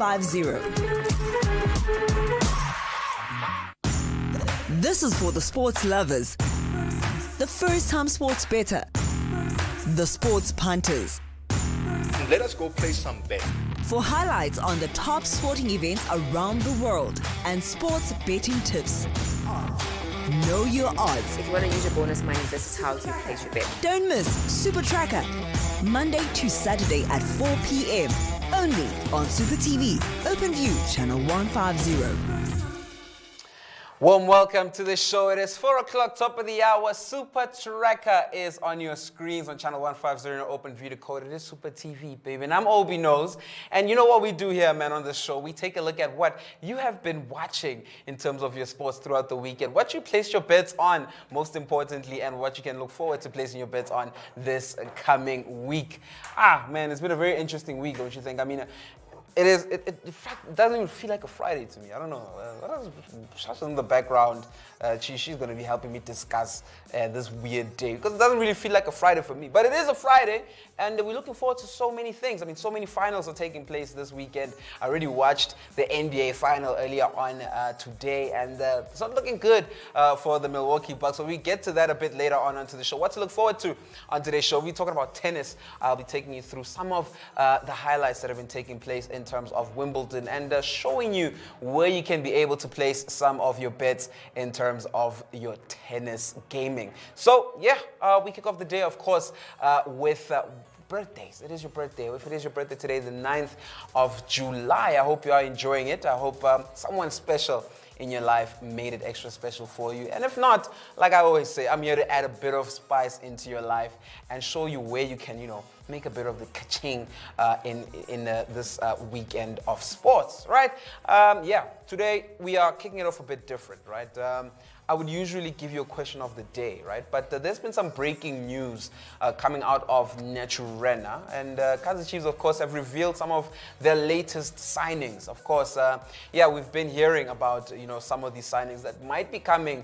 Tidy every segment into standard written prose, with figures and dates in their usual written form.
50. This is for the sports lovers, the first-time sports better, the sports punters. Let us go play some bet. For highlights on the top sporting events around the world and sports betting tips. Know your odds. If you want to use your bonus money, this is how you place your bet. Don't miss Supa Tracker, Monday to Saturday at 4 p.m. Only on Supa TV, OpenView, Channel 150. Warm welcome to the show. It is 4 o'clock, top of the hour. Supa Tracker is on your screens on Channel 150 in open view decode. It is Supa TV, baby. And I'm Obi Knows. And you know what we do here, man, on this show? We take a look at what you have been watching in terms of your sports throughout the weekend, what you placed your bets on, most importantly, and what you can look forward to placing your bets on this coming week. Man, it's been a very interesting week, don't you think? I mean, in fact, it doesn't even feel like a Friday to me. I don't know. Shasha's in the background. She's going to be helping me discuss this weird day because it doesn't really feel like a Friday for me. But it is a Friday, and we're looking forward to so many things. I mean, so many finals are taking place this weekend. I already watched the NBA final earlier on today, and it's not looking good for the Milwaukee Bucks. So we get to that a bit later on onto the show. What to look forward to on today's show? We're talking about tennis. I'll be taking you through some of the highlights that have been taking place in terms of Wimbledon and showing you where you can be able to place some of your bets in terms of your tennis gaming. So yeah, we kick off the day, of course, with birthdays. It is your birthday. If it is your birthday today, the 9th of July, I hope you are enjoying it. I hope someone special in your life made it extra special for you. And if not, like I always say, I'm here to add a bit of spice into your life and show you where you can, make a bit of the ka-ching in this weekend of sports, right? Today we are kicking it off a bit different, right? I would usually give you a question of the day, right? But there's been some breaking news coming out of Naturena. And Kaizer Chiefs, of course, have revealed some of their latest signings. Of course, we've been hearing about, some of these signings that might be coming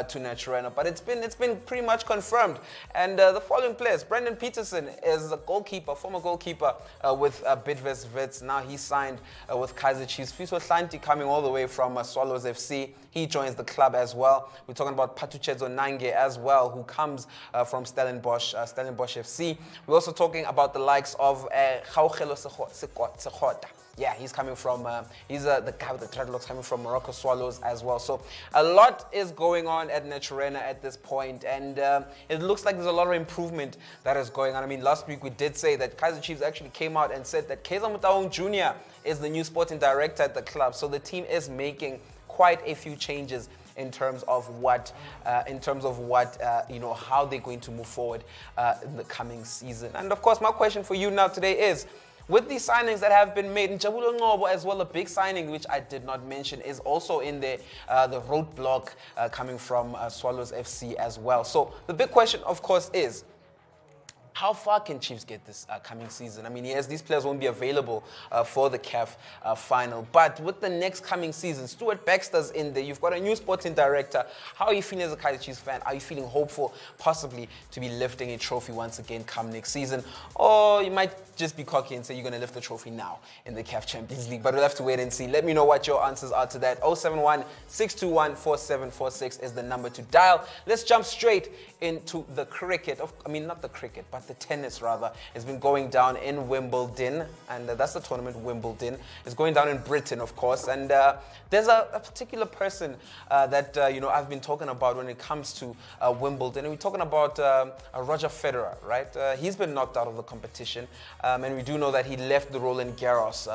to Naturena, but it's been pretty much confirmed. And the following players: Brendan Peterson is a former goalkeeper with Bidvest Wits. Now he signed with Kaizer Chiefs. Fiso Hlanti coming all the way from Swallows FC. He joins the club as well. We're talking about Patuchedzo Nange as well, who comes from Stellenbosch FC. We're also talking about the likes of Gaugelo Sekgota. Yeah, he's coming from, he's the guy with the dreadlocks coming from Morocco Swallows as well. So a lot is going on at Naturena at this point, and it looks like there's a lot of improvement that is going on. I mean, last week we did say that Kaizer Chiefs actually came out and said that Keza Motaung Jr. is the new sporting director at the club. So the team is making quite a few changes in terms of how they're going to move forward in the coming season. And of course, my question for you now today is, with these signings that have been made, Njabulo Ngobo as well, a big signing which I did not mention, is also in there, the roadblock coming from Swallows FC as well. So the big question, of course, is, how far can Chiefs get this coming season? I mean, yes, these players won't be available for the CAF final. But with the next coming season, Stuart Baxter's in there. You've got a new sporting director. How are you feeling as a Kaizer Chiefs fan? Are you feeling hopeful possibly to be lifting a trophy once again come next season? Or you might just be cocky and say you're going to lift the trophy now in the CAF Champions League. But we'll have to wait and see. Let me know what your answers are to that. 071-621-4746 is the number to dial. Let's jump straight into the cricket. Not the cricket, but the tennis rather. It's been going down in Wimbledon, and that's the tournament. Wimbledon is going down in Britain, of course. And there's a particular person that I've been talking about when it comes to Wimbledon. And we're talking about Roger Federer, right? He's been knocked out of the competition, and we do know that he left the Roland Garros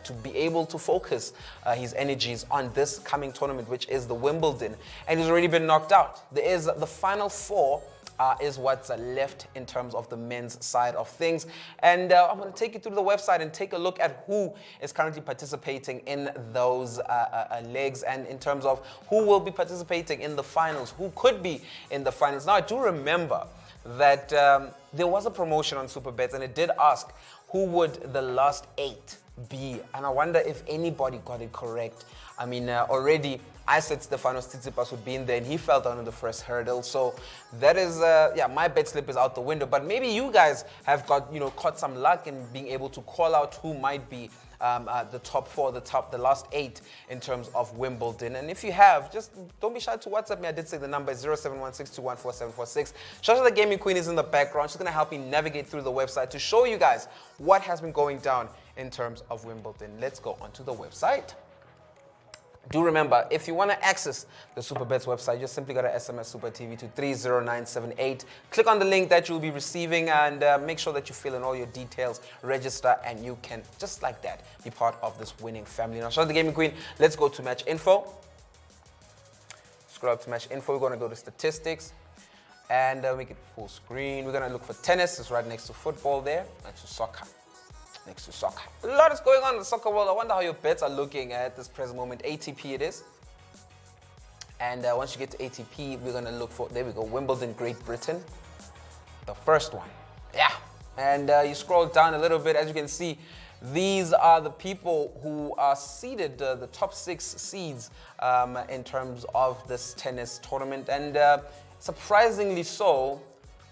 to be able to focus his energies on this coming tournament, which is the Wimbledon. And he's already been knocked out. There is the final four. Is what's left in terms of the men's side of things. And I'm going to take you through the website and take a look at who is currently participating in those legs, and in terms of who will be participating in the finals, who could be in the finals. Now, I do remember that there was a promotion on SuperBets, and it did ask who would the last 8 be. And I wonder if anybody got it correct. I mean, already I said Stefanos Tsitsipas would be in there, and he fell down in the first hurdle. So that is, my bet slip is out the window. But maybe you guys have got, caught some luck in being able to call out who might be the top 4, the last 8 in terms of Wimbledon. And if you have, just don't be shy to WhatsApp me. I did say the number is 0716214746. Shasha the Gaming Queen is in the background. She's going to help me navigate through the website to show you guys what has been going down in terms of Wimbledon. Let's go onto the website. Do remember, if you want to access the SuperBets website, you just simply got to SMS Supa TV to 30978. Click on the link that you'll be receiving and make sure that you fill in all your details, register, and you can, just like that, be part of this winning family. Now, shout out the Gaming Queen. Let's go to match info. Scroll up to match info. We're going to go to statistics and make it full screen. We're going to look for tennis. It's right next to football there, next to soccer. Next to soccer. A lot is going on in the soccer world. I wonder how your bets are looking at this present moment. ATP it is. And once you get to ATP, we're going to look for, there we go, Wimbledon, Great Britain. The first one. Yeah. And you scroll down a little bit. As you can see, these are the people who are seeded, the top 6 seeds in terms of this tennis tournament. And surprisingly so,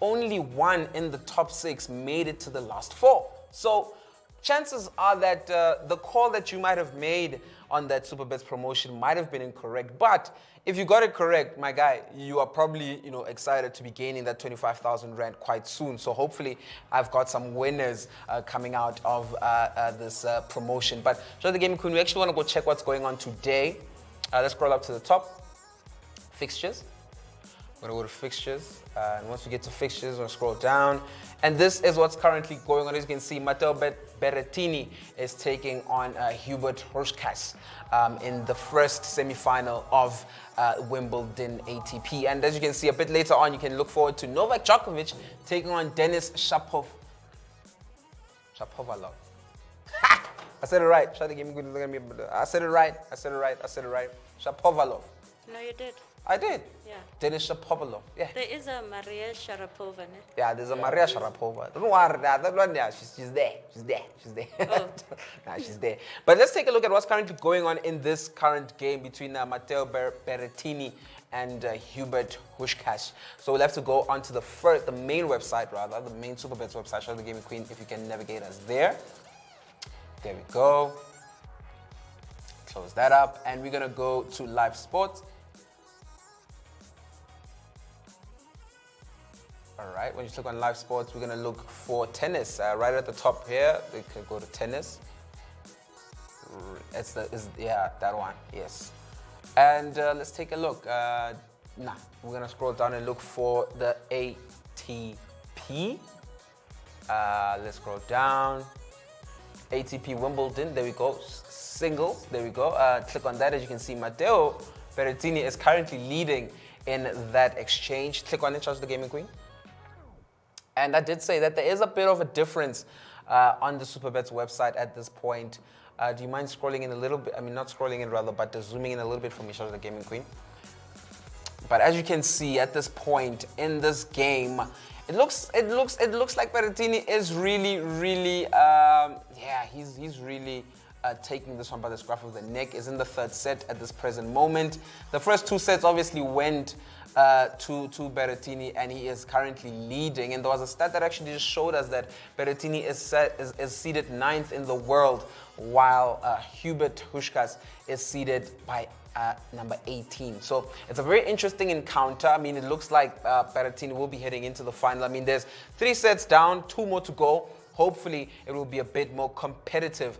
only one in the top 6 made it to the last 4. So chances are that the call that you might have made on that SuperBets promotion might have been incorrect. But if you got it correct, my guy, you are probably excited to be gaining that 25,000 Rand quite soon. So hopefully I've got some winners coming out of this promotion. But show the Gaming Queen, we actually want to go check what's going on today. Let's scroll up to the top. Fixtures. We're going to go to fixtures, and once we get to fixtures, we're going to scroll down. And this is what's currently going on. As you can see, Matteo Berrettini is taking on Hubert Hurkacz in the first semi-final of Wimbledon ATP. And as you can see, a bit later on, you can look forward to Novak Djokovic taking on Denis Shapovalov. I said it right. I said it right. Shapovalov. No, you did. I did. Yeah. Denis Shapovalov. Yeah. There is a Maria Sharapova, ne? Yeah, there's a Maria Sharapova. Don't worry, that one, yeah, she's there. She's there. Oh. Nah, she's there. But let's take a look at what's currently going on in this current game between Matteo Berrettini and Hubert Hurkacz. So we'll have to go onto the main website, the main SuperBets website. Show the Gaming Queen if you can navigate us there. There we go. Close that up, and we're gonna go to live sports. All right, when you click on live sports, we're gonna look for tennis. Right at the top here, we can go to tennis. Yeah, that one, yes. And let's take a look. We're gonna scroll down and look for the ATP. Let's scroll down. ATP Wimbledon, there we go. Singles, there we go. Click on that. As you can see, Matteo Berrettini is currently leading in that exchange. Click on it, Charge the Gaming Queen. And I did say that there is a bit of a difference on the SuperBets website at this point. Do you mind scrolling in a little bit? I mean, not scrolling in rather, but zooming in a little bit for me, Charge the Gaming Queen. But as you can see at this point in this game, it looks like Berrettini is really, he's really taking this one by the scruff of the neck. Is in the 3rd set at this present moment. The first 2 sets obviously went to Berrettini, and he is currently leading. And there was a stat that actually just showed us that Berrettini is seeded 9th in the world, while Hubert Hurkacz is seeded by number 18. So it's a very interesting encounter. I mean, it looks like Berrettini will be heading into the final. I mean, there's 3 sets down, 2 more to go. Hopefully, it will be a bit more competitive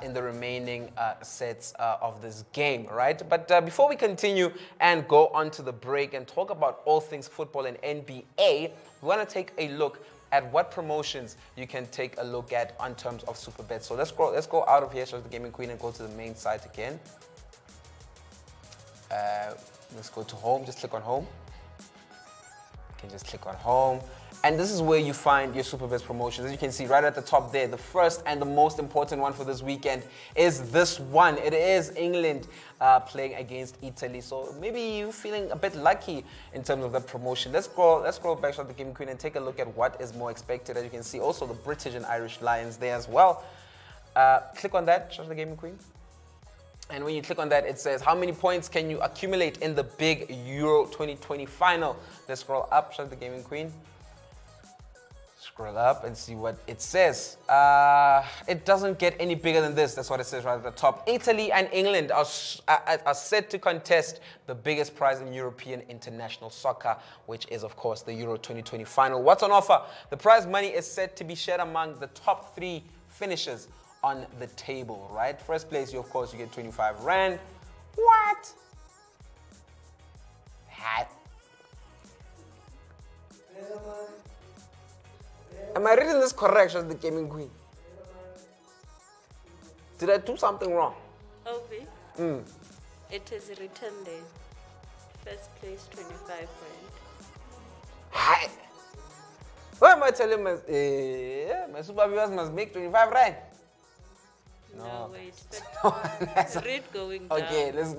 in the remaining sets of this game, right? But before we continue and go on to the break and talk about all things football and NBA, we want to take a look at what promotions you can take a look at on terms of SuperBets. So let's go out of here, show the Gaming Queen, and go to the main site again. Let's go to home. Just click on home. You can just click on home. And this is where you find your SuperBets promotions. As you can see right at the top there, the first and the most important one for this weekend is this one. It is England playing against Italy. So maybe you're feeling a bit lucky in terms of that promotion. Let's scroll back to the Gaming Queen and take a look at what is more expected. As you can see, also the British and Irish Lions there as well. Click on that, show the Gaming Queen. And when you click on that, it says, how many points can you accumulate in the big Euro 2020 final? Let's scroll up, show the Gaming Queen. Scroll up and see what it says. It doesn't get any bigger than this. That's what it says right at the top. Italy and England are set to contest the biggest prize in European international soccer, which is, of course, the Euro 2020 final. What's on offer? The prize money is set to be shared among the top 3 finishers on the table, right? First place, of course, you get 25 Rand. What? Hat. Am I reading this correct as the gaming queen? Did I do something wrong? Obi, it is written there. First place, 25 Rand. Hi. Why am I telling my super viewers must make 25 Rand? No, wait. No, Read going down. okay, let's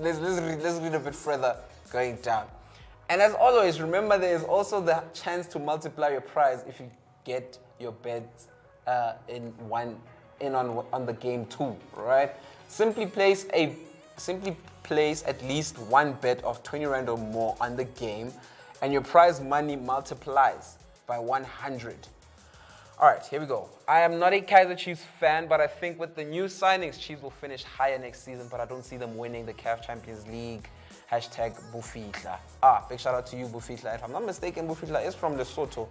read a bit further going down. And as always, remember there is also the chance to multiply your prize if you get your bets on the game too, right? Simply place at least one bet of 20 Rand or more on the game, and your prize money multiplies by 100. All right, here we go. I am not a Kaizer Chiefs fan, but I think with the new signings, Chiefs will finish higher next season, but I don't see them winning the CAF Champions League. Hashtag Bufihla. Big shout out to you, Bufihla. If I'm not mistaken, Bufihla is from Lesotho.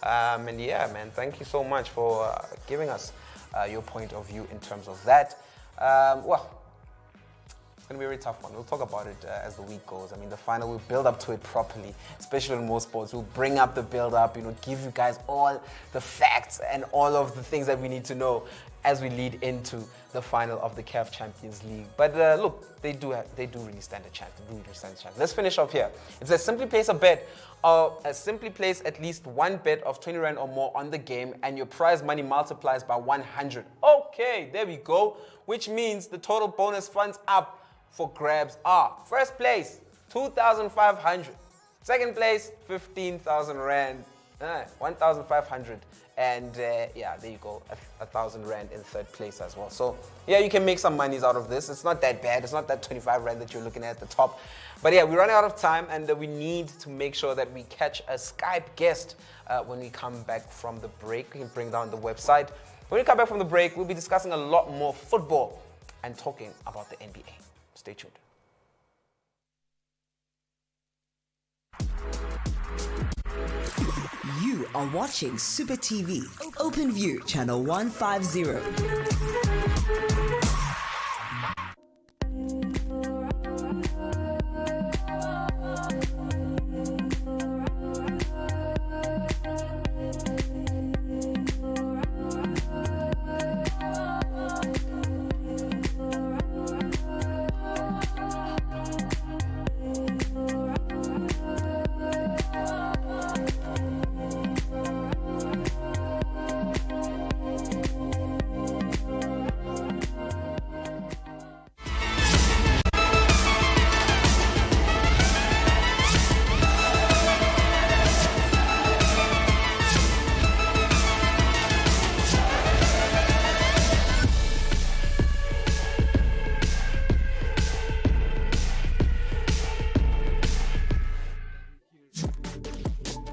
And yeah, man, thank you so much for giving us your point of view in terms of that. Well, it's going to be a very tough one. We'll talk about it as the week goes. I mean, the final, we'll build up to it properly, especially in more sports. We'll bring up the build up, give you guys all the facts and all of the things that we need to know as we lead into the final of the CAF Champions League. But look, they do really stand a chance. Let's finish off here. It says simply place a bet, simply place at least one bet of 20 Rand or more on the game, and your prize money multiplies by 100. Okay, there we go. Which means the total bonus funds up for grabs are: first place, 2,500. Second place, 15,000 Rand. 1,500. And yeah, there you go, 1,000 Rand in third place as well. So yeah, you can make some monies out of this. It's not that bad. It's not that 25 Rand that you're looking at the top. But yeah, we're running out of time, and we need to make sure that we catch a Skype guest when we come back from the break. We can bring down the website. When we come back from the break, we'll be discussing a lot more football and talking about the NBA. Stay tuned. You are watching Supa TV, Open View, Channel 150.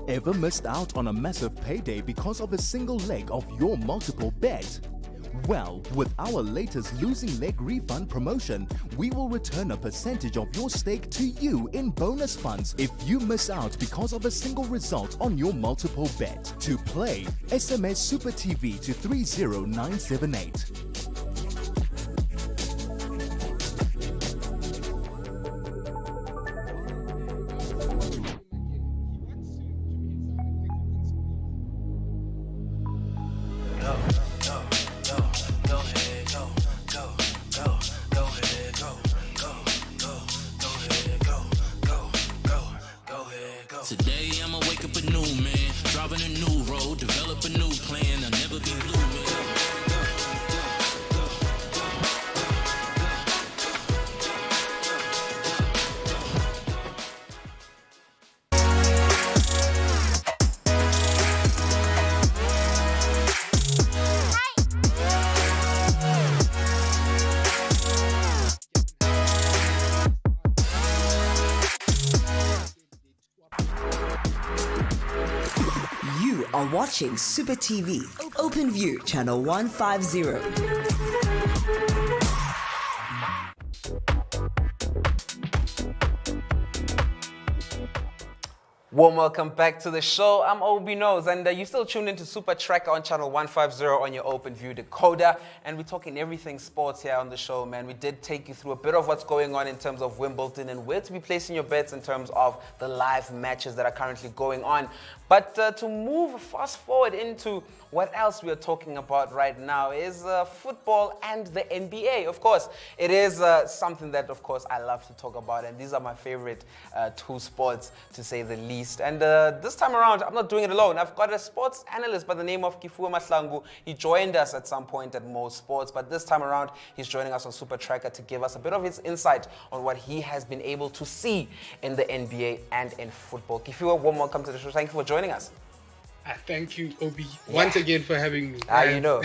Ever missed out on a massive payday because of a single leg of your multiple bet? Well, with our latest losing leg refund promotion, we will return a percentage of your stake to you in bonus funds if you miss out because of a single result on your multiple bet. To play, SMS Supa TV to 30978. Today I'ma wake up a new man, driving a new road, develop a new plan. I'll never be blue, man. You're watching Supa TV, Open View, Channel 150. Warm welcome back to the show. I'm Obi Knows, and you still tuned into Supa Tracker on channel 150 on your Open View decoder. And we're talking everything sports here on the show, man. We did take you through a bit of what's going on in terms of Wimbledon and where to be placing your bets in terms of the live matches that are currently going on. But to move fast forward into what else we are talking about right now is football and the NBA. Of course, it is something that, of course, I love to talk about, and these are my favorite two sports, to say the least. And this time around, I'm not doing it alone. I've got a sports analyst by the name of Kifua Mahlangu. He joined us at some point at Mo Sports, but this time around, he's joining us on Supa Tracker to give us a bit of his insight on what he has been able to see in the NBA and in football. Kifua, warm welcome to the show. Thank you for joining us. Thank you, Obi, once again for having me. You know.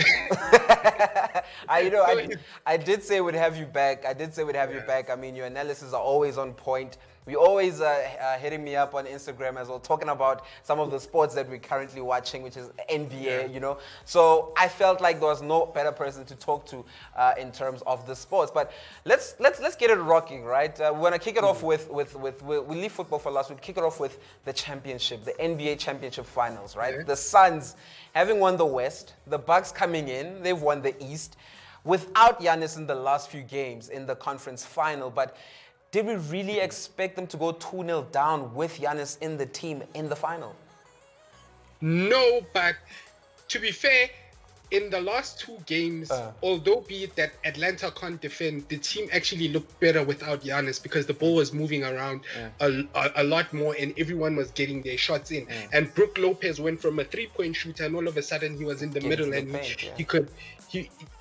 I did say we'd have you back. I mean, your analysis are always on point. We always hitting me up on Instagram as well, talking about some of the sports that we're currently watching, which is NBA, you know. So I felt like there was no better person to talk to in terms of the sports. But let's get it rocking, right? We want to kick it off with we leave football for last. We'll kick it off with the championship, the NBA championship finals, right? Yeah. The Suns having won the West, the Bucks coming in, they've won the East, without Giannis in the last few games in the conference final, but did we really expect them to go 2-0 down with Giannis in the team in the final? No, but to be fair, in the last two games, although be it that Atlanta can't defend, the team actually looked better without Giannis because the ball was moving around a lot more and everyone was getting their shots in. And Brook Lopez went from a three-point shooter and all of a sudden he was in the middle and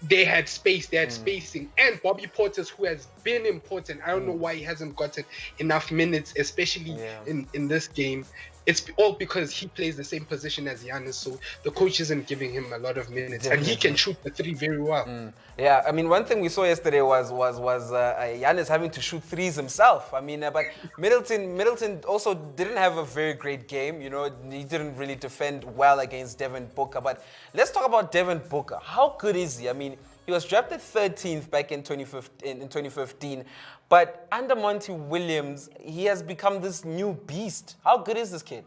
they had space, they had spacing. And Bobby Portis, who has been important, I don't know why he hasn't gotten enough minutes, especially in this game. It's all because he plays the same position as Giannis, so the coach isn't giving him a lot of minutes, and he can shoot the three very well. Yeah, I mean, one thing we saw yesterday was Giannis having to shoot threes himself. I mean, but Middleton also didn't have a very great game. You know, he didn't really defend well against Devin Booker. But let's talk about Devin Booker. How good is he? I mean, he was drafted 13th back in 2015, but under Monty Williams, he has become this new beast. How good is this kid?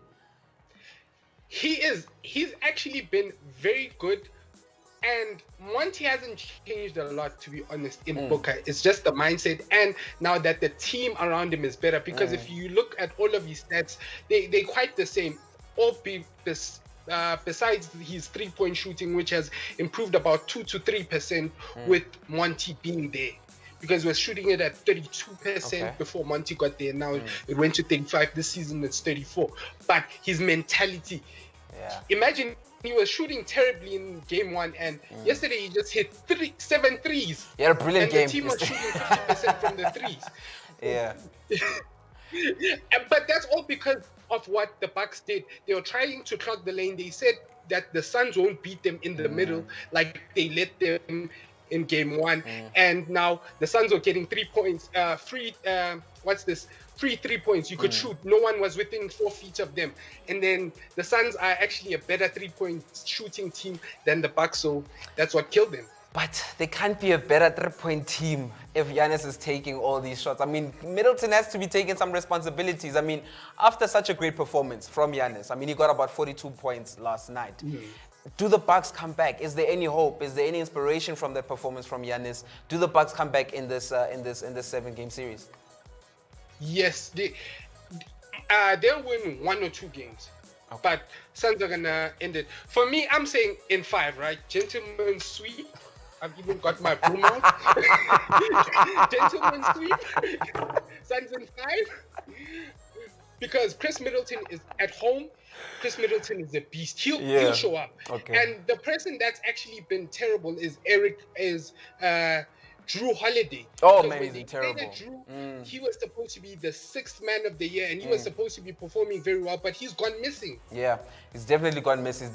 He is. He's actually been very good, and Monty hasn't changed a lot, to be honest, in Booker. It's just the mindset, and now that the team around him is better, because if you look at all of his stats, they're quite the same. Besides his three-point shooting, which has improved about 2 to 3% with Monty being there. Because we're shooting it at 32% before Monty got there. Now it went to 35. This season it's 34. But his mentality. Imagine he was shooting terribly in game one, and yesterday he just hit 7 threes. He had a brilliant game. And the team was shooting 50% from the threes. Yeah. But that's all because of what the Bucks did. They were trying to clog the lane. They said that the Suns won't beat them in the middle like they let them in game one. And now the Suns were getting 3 points, free 3 points. You could shoot. No one was within 4 feet of them. And then the Suns are actually a better 3-point shooting team than the Bucks, so that's what killed them. But they can't be a better 3-point team if Giannis is taking all these shots. I mean, Middleton has to be taking some responsibilities. I mean, after such a great performance from Giannis, I mean, he got about 42 points last night. Do the Bucks come back? Is there any hope? Is there any inspiration from that performance from Giannis? Do the Bucks come back in this 7-game series? Yes, they'll win 1 or 2 games. But Suns are gonna end it. For me, I'm saying in 5, right? Gentleman's sweep. I've even got my broom out. Gentleman's sweep. Suns in 5. Because Chris Middleton is at home. Chris Middleton is a beast. He'll show up. And the person that's actually been terrible is Drew Holiday. Oh, man, he's terrible. He was supposed to be the 6th man of the year, and he was supposed to be performing very well, but he's gone missing. Yeah, he's definitely gone missing.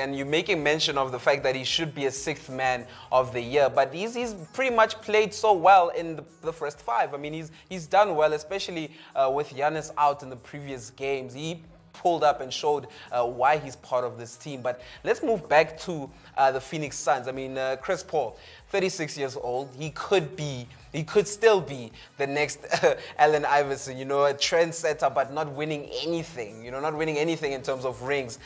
And you're making mention of the fact that he should be a 6th man of the year, but he's pretty much played so well in the first 5. I mean, he's done well, especially with Giannis out in the previous games. He pulled up and showed why he's part of this team. But let's move back to the Phoenix Suns. I mean, Chris Paul, 36 years old. He could still be the next Allen Iverson, you know, a trendsetter, but not winning anything, you know, not winning anything in terms of rings.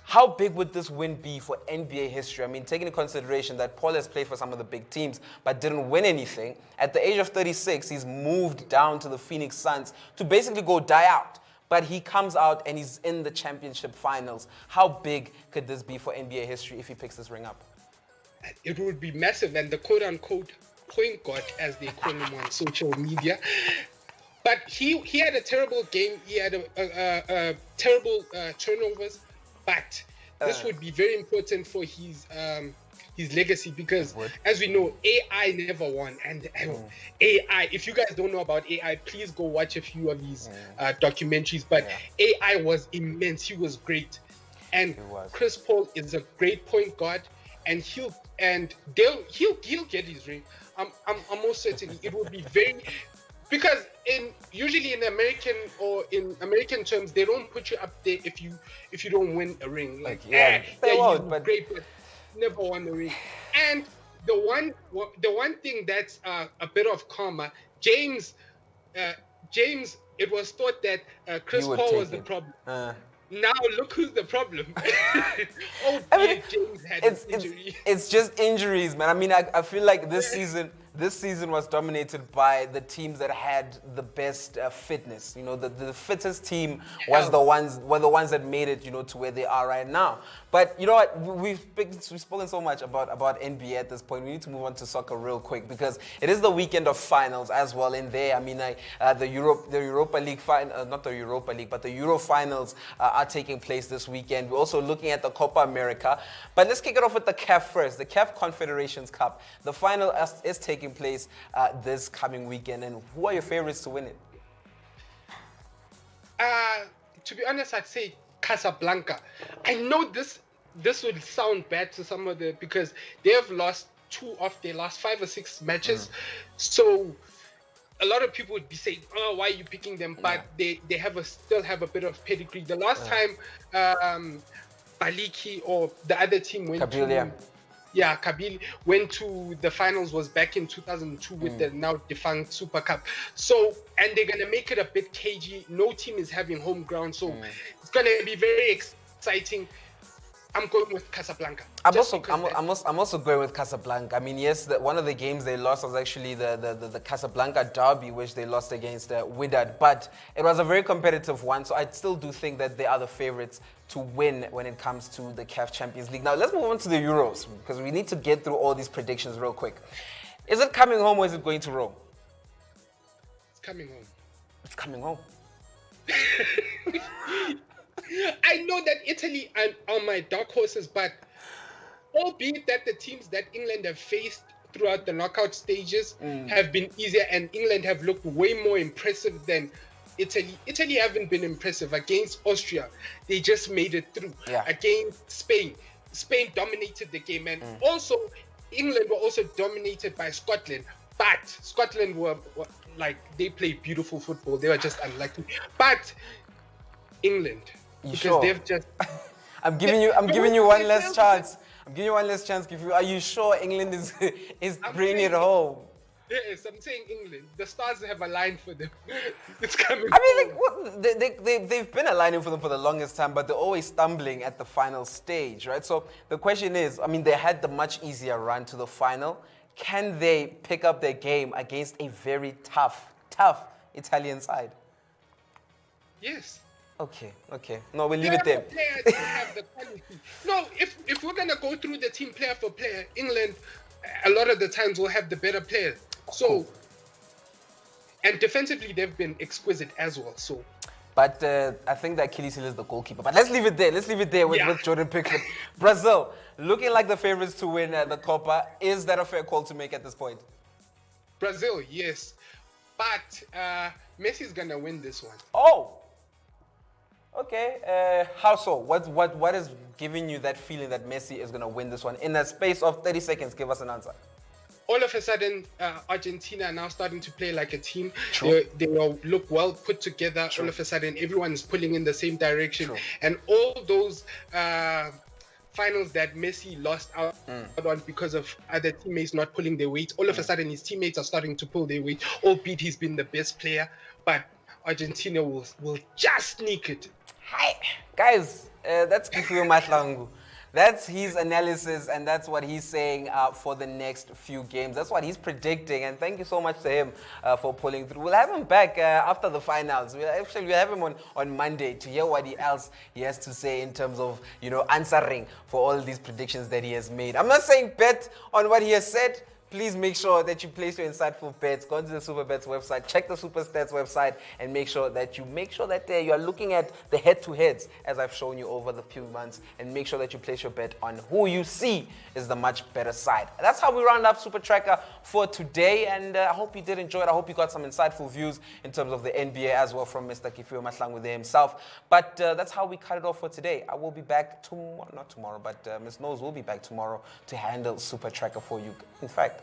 How big would this win be for NBA history? I mean, taking into consideration that Paul has played for some of the big teams but didn't win anything. At the age of 36, he's moved down to the Phoenix Suns to basically go die out. But he comes out and he's in the championship finals. How big could this be for NBA history if he picks this ring up? It would be massive, and the quote-unquote point guard, as they call him on social media. But he had a terrible game. He had a terrible turnovers. But this would be very important for his legacy because, as we know, AI never won. And AI, if you guys don't know about AI, please go watch a few of his documentaries. But AI was immense. He was great. And Chris Paul is a great point guard, and he'll get his ring. I'm almost certain it will be very. Because usually in American terms, they don't put you up there if you don't win a ring. Like they won't, but great, but never won the ring. And the one thing that's a bit of karma, James, it was thought that Chris Paul was the problem. Now look who's the problem. James had an injury. It's just injuries, man. I mean, I feel like this season was dominated by the teams that had the best fitness. You know, the fittest team were the ones that made it, you know, to where they are right now. But you know what? We've spoken so much about NBA at this point. We need to move on to soccer real quick because it is the weekend of finals as well. In there, I mean, the Europa League final, not the Europa League, but the Euro finals are taking place this weekend. We're also looking at the Copa America. But let's kick it off with the CAF first. The CAF Confederations Cup. The final is taking place this coming weekend. And who are your favorites to win it? To be honest, I'd say Casablanca. I know this would sound bad to some of because they have lost 2 of their last 5 or 6 matches. So a lot of people would be saying, "Oh, why are you picking them?" But they still have a bit of pedigree. The last time Baliki or the other team went Kabylie went to the finals was back in 2002 with the now defunct Super Cup. So, and they're going to make it a bit cagey. No team is having home ground. So it's going to be very exciting. I'm going with Casablanca. I'm also going with Casablanca. I mean, yes, one of the games they lost was actually the Casablanca derby, which they lost against Wydad. But it was a very competitive one, so I still do think that they are the favorites to win when it comes to the CAF Champions League. Now, let's move on to the Euros, because we need to get through all these predictions real quick. Is it coming home or is it going to Rome? It's coming home. It's coming home. I know that Italy are my dark horses, but albeit that the teams that England have faced throughout the knockout stages have been easier, and England have looked way more impressive than Italy. Italy haven't been impressive. Against Austria, they just made it through. Against Spain dominated the game, and also England were also dominated by Scotland. But Scotland were like, they played beautiful football. They were just unlucky. But England, they've just. I'm giving you one last chance. I'm giving you one last chance. Are you sure England is bringing it home? Yes, I'm saying England. The stars have aligned for them. It's coming. I mean, they've been aligning for them for the longest time, but they're always stumbling at the final stage, right? So the question is, I mean, they had the much easier run to the final. Can they pick up their game against a very tough Italian side? Yes. Okay. No, we'll leave it there. Players have the quality. No, if we're gonna go through the team player for player, England a lot of the times will have the better players. So, and defensively they've been exquisite as well. So, but I think that Achilles heel is the goalkeeper. But let's leave it there with Jordan Pickford. Brazil looking like the favorites to win the Copa. Is that a fair call to make at this point? Brazil, yes, but Messi's gonna win this one. Oh. Okay, how so? What is giving you that feeling that Messi is going to win this one? In a space of 30 seconds, give us an answer. all of a sudden, Argentina are now starting to play like a team. They will look well put together. All of a sudden, everyone's pulling in the same direction. And all those finals that Messi lost out on because of other teammates not pulling their weight, all of a sudden his teammates are starting to pull their weight, albeit he's been the best player. But Argentina will just sneak it. Hi, guys, that's Kifuyo Mahlangu. That's his analysis, and that's what he's saying for the next few games. That's what he's predicting, and thank you so much to him for pulling through. We'll have him back after the finals. We'll have him on Monday to hear what else he has to say in terms of, answering for all these predictions that he has made. I'm not saying bet on what he has said. Please make sure that you place your insightful bets. Go to the Super Bets website, check the Super Stats website, and make sure that you are looking at the head-to-heads as I've shown you over the few months, and make sure that you place your bet on who you see is the much better side. That's how we round up Supa Tracker for today, and I hope you did enjoy it. I hope you got some insightful views in terms of the NBA as well from Mr. Kifuyo Mahlangu there himself. But that's how we cut it off for today. I will be back tomorrow, not tomorrow, but Ms. Nose will be back tomorrow to handle Supa Tracker for you. In fact,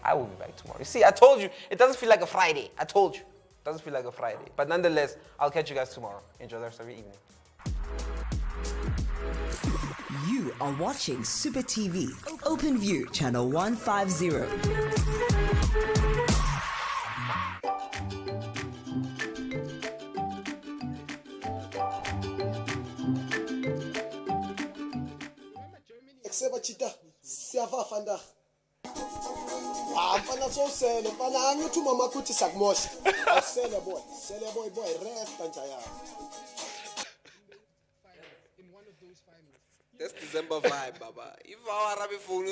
I will be back tomorrow. You see, I told you, it doesn't feel like a Friday. I told you, it doesn't feel like a Friday. But nonetheless, I'll catch you guys tomorrow. Enjoy the rest of your evening. You are watching Supa TV, Open View, Channel 150. Mfana so sele mfana angithi umama kuthi sakumosha awusele boy rest kanjaya. That's December vibe, baba. If our Arabic phone